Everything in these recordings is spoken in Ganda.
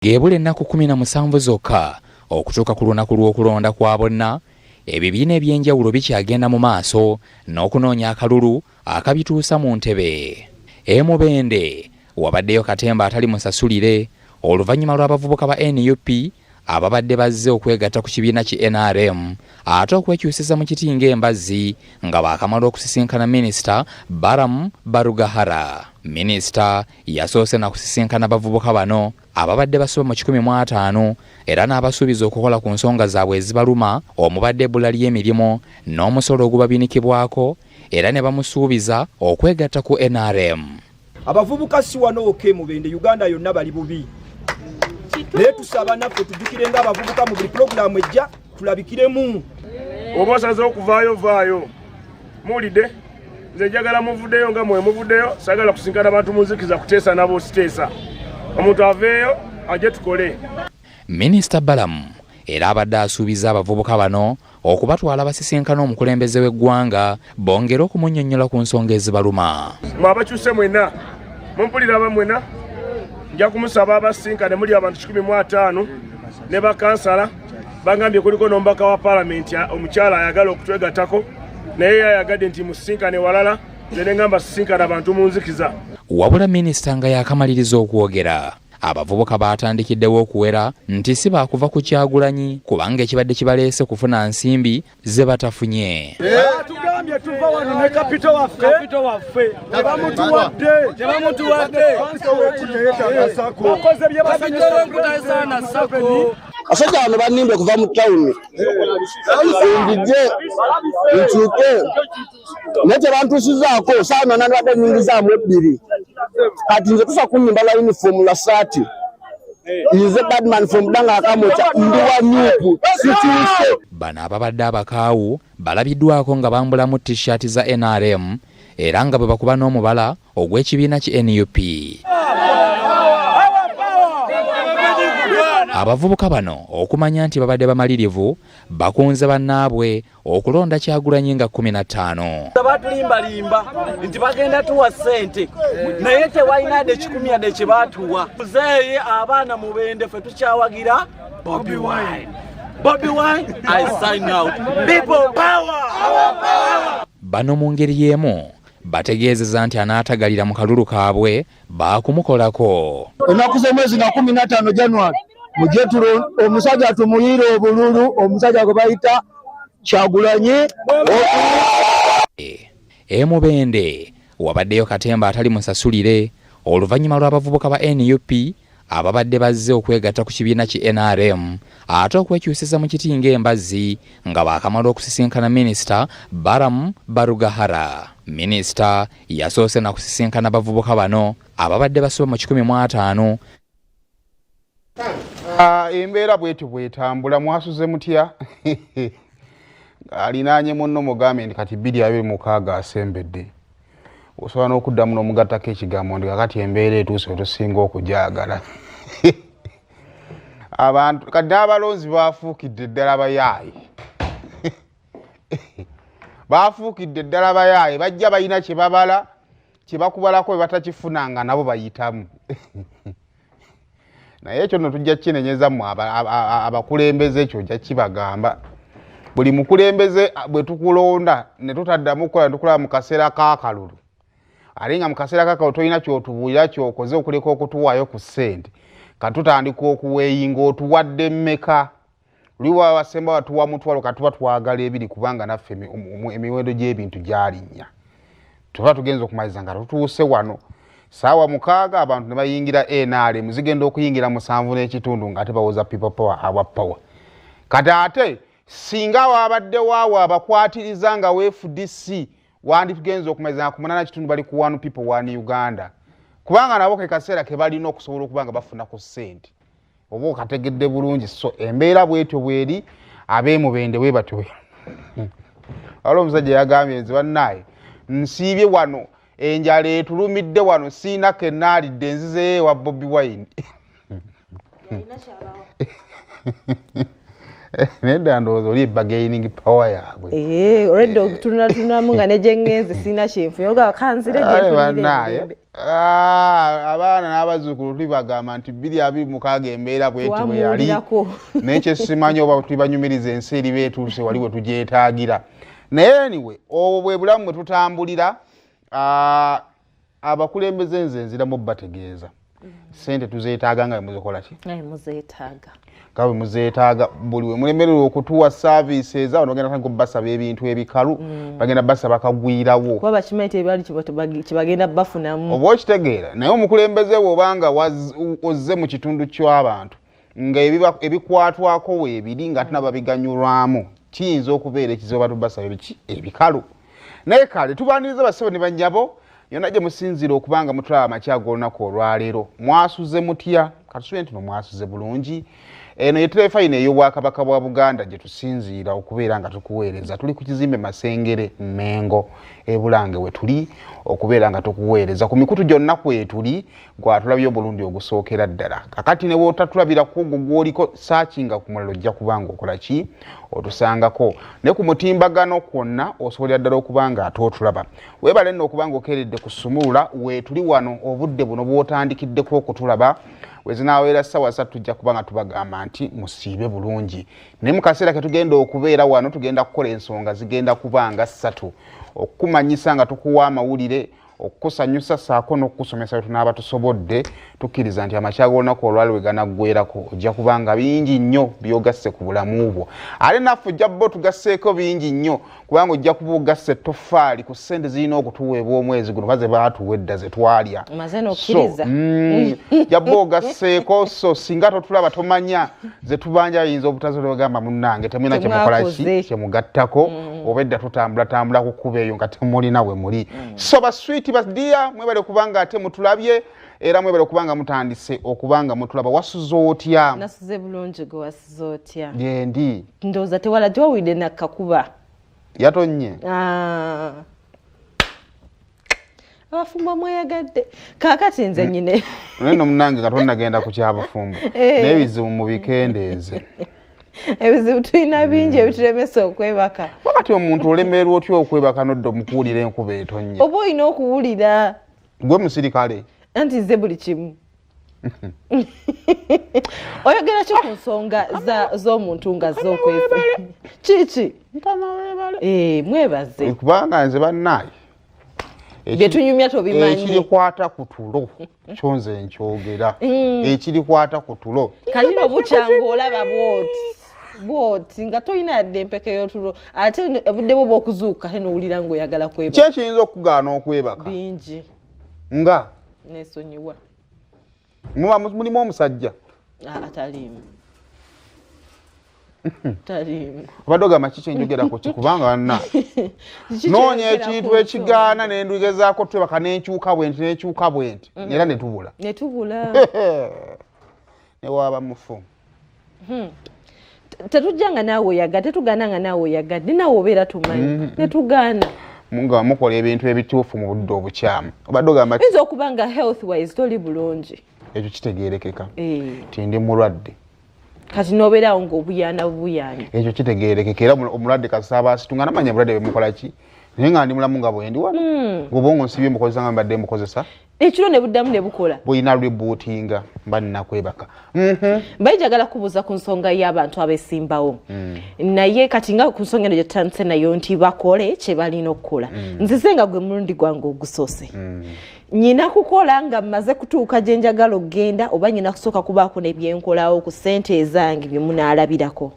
Gebule ennaku 17 zokka okutuuka ku lunaku lw'okulonda kwa bonna, ebibiina ebyenjawulo bikyagenda mu maaso n'okunoonya akalulu akabituusa mu ntebe. Mubende wabaddeyo katemba atali musasulire oluvannyuma lw'abavubuka ba NUP ababadde bazze okwegatta ku kibiina ki NRM ate okwekyusiza mu kiti ng'embazzi nga baakamala okusisinkana Minisita Baramu Barugahara. Minisita yasoose na kusisinkana bavubuka bano ababadde basoba mu 15 era n'abasuubiza okukola ku nsonga zaabwe ezibaluma omubadde ebbula ly'emirimu n'omusolo ogubabinikibwako era ne bamusuubiza okwegatta ku NRM. Abavubuka si wano Mubende, Uganda yonna bali bubi. Naye tusaba naffe tujjukire ng'abavubuka mu buli pulogulaamu ejja tulabikiremu. Oba osaze okuvaayo vaayo. Muwulidde? Nze njagala muvuddeyo nga mwe muvuddeyo, sagala kusinkana abantu munzikiza kuteesa nabo siteesa. Omuntu aveeyo ajje tukole. Minisita Balamu era abadde asuubiza abavubuka bano okubatwala basisinkana omukulembeze w'eggwanga bongere okumunnyonnyola ku nsonga ezibaluma. Abakyuse mwenna mumpulira abamwena nja kumusaba abasinkane muli abantu 15 ne bakansala bagambye kuliko n'omubaka wa paalamenti omukyala ayagala okutwegattako naye yayagadde nti musinkane walala nze ne ngamba sisinkana abantu munzikiza. Wabula minisita nga yakamaliriza okwogera, abavubuka baatandikiddewo okuwera nti si baakuva ku Kyagulanyi kubanga ekibadde kibaleese kufuna nsimbi ze batafunye. Tugambye tuva wano ne kapito waffe tebamutuwadde bakoze bye basanyusa na sako. Asajja bano bannimbe kuva mu tawuni ndije nkyuke naye tebantuusizaako saana nandibadde nnyingizaamu 2 kati nze tufa kunnimba la uniform la saati nze badman from Danga Akamocha ndi wa nyupu sikyuse. Bano ababadde abakaawu balabiddwako nga bambulamu t-shirt za NRM era nga bwe bakuba n'omubala ogw'ekibiina ki NUP. Abavubuka bano okumanya nti babadde bamalirivu bakunze bannaabwe okulonda Kyagulanyi nga 15. Batulimbalimba nti bagenda tuwa ssente naye tewalina ekikumi ade kye baatuwa. Muzeeyi abaana Mubende ffe tukyawagira Bobi Wine. I sign out. People power. Bano mu ngeri y'emu bategeezeza nti anaatagalira mu kalulu kaabwe baakumukolako. Ennaku z'omwezi na 15 January mujje omusajja tumuyiire obululu, omusajja gwe bayita Kyagulanyi. Mubende wabaddeyo katemba atali musasulire oluvannyuma lw'abavubuka ba NUP ababadde bazze okwegatta ku kibiina ki NRM ate okwekyusiza mu kiti ng'embazzi nga baakamala okusisinkana Minisita Baramu Barugahara. Minisita yasoose na kusisinkana bavubuka bano ababadde basoba mu 15. Embeera bwetyo bwetambula mwasuze mutya alinaanye munno mugambe nti kati 226 asembedde osobola n'okuddamu n'omugattako ekigambo ndi kakati embeera etuuse otusinga okujaagala. Abantu kati n'abalonzi baafuukidde ddala bayaayi baafuukidde ddala bayaayi bajja balina kye babala kye bakubalako bwe batakifunanga nabo bayitamu. Naye ekyo nno tujja kinenyeza mu abakulembeze ekyo ojja kibagamba. Buli mukulembeze bwe tukulonda ne tutaddamu okukola ne tukola mu kaseera k'akalulu. Ali nga mu kaseera k'akalulu tolina ky'otubuulira ky'okoze okuleka okutuwaayo ku ssente. Katutandika okuweeyinga otuwadde mmeka. Luli bw'aba basemba batuwa mutwalo katuba twagala 2 kubanga naffe emiwendo gy'ebintu gyalinnya. Tuba tugenza okumaliriza nga tutuuse wano. Saawa 6 abantu ne bayingira NRM zigenda okuyingira 7 n'ekitundu nga tebawoza people power awa power. Kati ate singa wabadde waawo abakwatiriza nga FDC wanditugenza okumaliriza ku 8 n'ekitundu bali ku 1 people 1 Uganda. Kubanga nabo ke kaseera ke balina okusobola okubanga bafuna ku ssente. Oba okategedde bulungi so embeera bwetyo bweri Mubende bwe batyo. Alo omusajja yagambye nze bannaye nsiibye wano enjala etulumidde wano siina kennaalidde nzize wa Bobi Wine. Nedda ndowooza oli bargaining power yaabwe. Already tunamu nga ne gye ngenze siina kyenfu yoga kanzire gye bannaye abaana n'abazzukulu tubagamba nti 2026 embeera bweti bwe yali n'ekyo simanyi oba tubanyumiriza ensi eri beetuuse wali we tugyetaagira naye anyway obwo bwe bulamu bwe tutambulira abakulembeze nze nziramu bategeeza sente tuzeetaaga nga muzikola ki nga bwe muzeetaaga buli we mulemererwa okutuwa services awo nogenda tango basaba ebintu ebikalu bagenda basaba kagwirawo kuba bakimanyi tebali kibagenda bafunamu oba okitegeera naye omukulembeze bw'obanga ozze mu kitundu ky'abantu nga ebikwatwako weebiri nga ate nababiganyulwamu kiyinza okubeera ekizibu batubasaba ebiki ebikalu naye kale tubaniriza bassebo ne bannyabo yonna gye musinzira okubanga mutulaba amakyago olunaku olwaleero mwasuze mutya katusube nti nomwasuze bulungi eno yeterefayina ey'obwakabaka bwa Buganda gye tusinziira okubeera nga tukuweereza tuli ku kizimbe Masengere Mengo ebulange we tuli okubeera nga tukuweereza ku mikutu gyonna kwetuli gwatulabye obulungi ogusookera ddala kakati ne bwotatulabirako gwoliko saakinga ku mulalo ojja kubanga okola ki otusangako ne ku mutimbagano kwonna osobolera ddala okubanga ate otulaba weebale nno okubanga okeeredde ku Sumulula weetuli wano obudde buno bw'otandikiddeko okutulaba wezinaaweera ssaawa 3 tujja kubanga tubagamba nti musiibe bulungi naye mu kaseera ke tugenda okubeera wano tugenda kukola ensonga zigenda kubanga 3 okukumanyisa nga tukuwa amawulire okukusanyusa saako n'okukusomesa bye tunaaba tusobodde tukkiriza nti amakyago olunaku olwali we ganaggweerako ojja kubanga bingi nnyo byogasse ku bulamu bwo ate naffe ojja bbo tugasseeko bingi nnyo kubanga ojja kuba ogasse ettoffaali ku ssente zirina okutuweebwa omwezi guno baze baatuwa edda ze twalya ojja bbo ogasseeko so singa totulaba tomanya ze tubanja ayinza obutazologamba munnange temulina kyemukola ki kyemugattako oba edda tutambula ku kkuba eyo nga temulina we muli so baswiti badiya mwebale kubanga ate mutulabye era mwebale kubanga mutandise okubanga mutulaba wasuze otya nasuze bulungi gwe wasuze otya ndi ndowooza tewala tewawulidde nakkakuba yatonye abafumbo mweyagadde kaakati nze nyine neno munange nga tonnagenda ku kyabafumbo naye ebizibu mubikendeeze ebizibu tulina bingi ebituremesa okwebaka wakati omuntu olemererwa otya okwebaka nodda omukuwulira enkuba etonye oba olina okuwulira gwe musirikale anti nze buli kimu oyogera ki ku nsonga z'omuntu nga z'okwefa kiki mwebaze kubanga nze bannaayi byetunyumya tobimanyi ekirikwata ku tulo kyonze nkyogera ekirikwata ku tulo kalino bukyanga olaba bwoti nga tolina yadde empeke y'otulo ate obudde bwo bw'okuzuuka ate n'owulira ng'oyagala kwebaka ki ekiyinza okugaana okwebaka bingi nga nesonyiwa mulimu omusajja ataliimu obadde ogamba ki kyenjogerako ki kubanga wanna noonya ekintu ekigaana nendigezaako twebaka nenkyuka bwenti era netubula newaaba mufu tetujjanga naawe oyagadde tetugaana nga naawe oyagadde naawe obeera tumanyi netugaana nga mukola ebintu ebituufu mu budde obukyamu obadde ogamba oyinza okuba nga health wise toli bulungi ekyo kitegeerekeka ti ndi mulwadde kati nobeerawo ng'obuyana bubuyani ekyo kitegeerekeka era omulwadde kasaabasitu nga namanya bulwadde bemukola ki naye nga ndi mulamu nga bwendi wano ng'obongo nsibye mukozesa nga mbadde mukozesa ekiro ne buddamu ne bukola bwolina lwebuutinga mba ninakwebaka bayinjagala kubuuza ku nsonga y'abantu abeesimbawo naye kati nga ku nsonga eno gye tutandise nayo nti bakole kye balina okukola nzize nga gwe mulundi gwange ogusoose nyina kukola nga mmaze kutuuka gye njagala okgenda oba nyina kusooka kubaako nebyenkolawo ku ssente ezange bye munaalabirako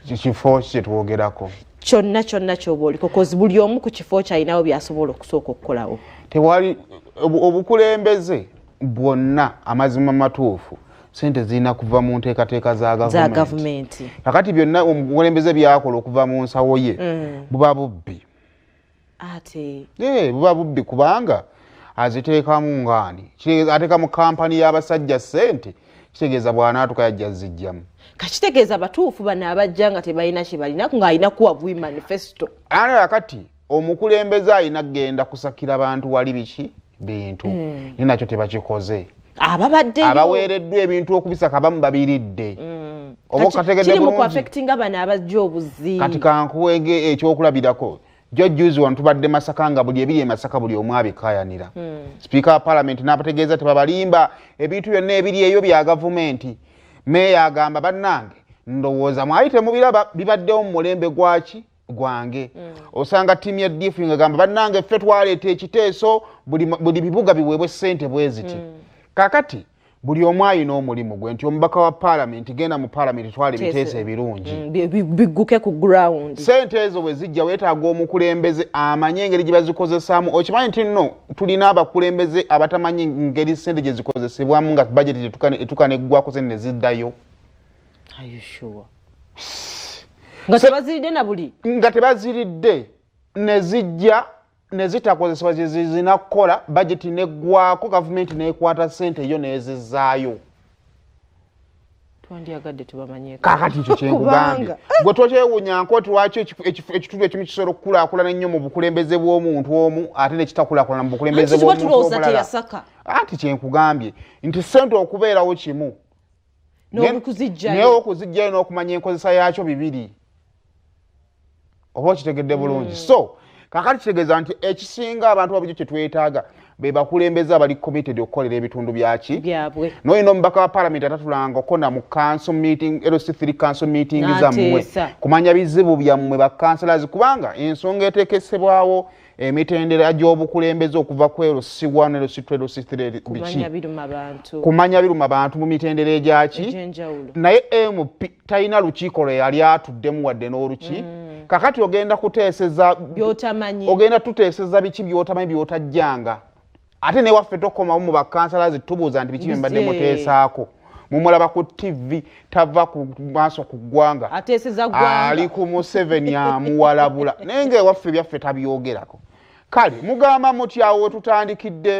kifo kyetwogerako kyonna ky'oba oliko kozi buli omu ku kifo kyalinawo byasobola okusooka okukolawo tewali obukulembeze bwonna amazima matuufu sente zirina kuva mu nteekateeka za gavumenti kakati byonna omukulembeze byakola okuva mu nsawo ye buba bubbi buba bubbi kubanga aziteekamu ngaani ateeka mu kampani y'abasajja sente kitegeeza bw'anaatuka yajja zijjamu kakitegeeza batuufu bano abajja nga tebalina kye balina ng'alina kuwabwi manifesto ane kakati omukulembeze alina kgenda kusakira bantu wali biki bintu ni nakyo tebakikoze ababaddeyo abaweereddwa ebintu okubisaka bamu babiridde oba kategedde bulungi kiri mu affecting abana abajja obuzi kati kankuwege ekyokulabirako Juzi wano tubadde Masaka nga buli ebiri Masaka buli omu abikayanira. Speaker wa Parliament n'abategeeza tebabalimba ebintu byonna ebiri eyo bya gavumenti. Meya agamba bannange ndowooza mwali temubiraba bibaddewo mu mulembe gwaki gwange. Osanga ttiimu ya DF ngagamba bannange ffe twaleeta ekiteeso buli bibuga biweebwe ssente bweziti. Kakati buli omu alina omulimu gwe nti omubaka wa Parliament genda mu Parliament twale biteeso ebirungi. Bigguke ku ground. Ssente ezo bwe zijja weetaaga omukulembeze amanye engeri gye bazikozesaamu. Okimanyi nti nno tulina abakulembeze abatamanyi ngeri ssente gye zikozesebwamu nga budget etuka neggwako ssente ne ziddayo. Are you sure? Nga tebaziridde na buli? Nga tebaziridde ne zijja ne zitakozesebwa gye zinakola budget neggwako gavumenti neekwata ssente yo neezizaayo. Twandyagadde tubamanyeeko. Kakati ekyo kyenkugambye. Gwe tokyewuunyanko nti lwaki ekitundu ekimu kisobola okukulaakulana ennyo mu bukulembeze bw'omuntu omu ate ne kitakulaakulana mu bukulembeze bw'omuntu omulala. Ati kyenkugambye nti ssente okubeerawo kimu. Naye okuzijjayo n'okumanya enkozesa yaakyo bibiri. Oba okitegedde bulungi. So kakati kitegeeza nti ekisinga abantu abajjo kye twetaaga be bakulembeze abali committed okukolera ebitundu byaki byabwe. N'olina omubaka wa Parliament atatulanga okona mu council meeting LC3 council meeting zammwe kumanya bizibu byammwe ba councillors kubanga ensonga eteekesebwawo emitendera gy'obukulembeze okuva ku LC1 LC2 LC3 kumanya biruma abantu mu mitendera egyaki naye MP talina lukiiko lwe yali atuddemu wadde n'oluki kakati ogenda kuteeseza byotamanyi ogenda tuteeseza biki byotamanyi byotajjanga ate ne waffe tokomawo mu bakansalazi tubuuza nti biki mbadde muteesaako mumulaba ku TV tava ku maaso ku ggwanga ateeseza ggwanga ali ku Museveni amuwalabula naye nga ewaffe byaffe tabyogerako kale mugamba mutyawo tutandikidde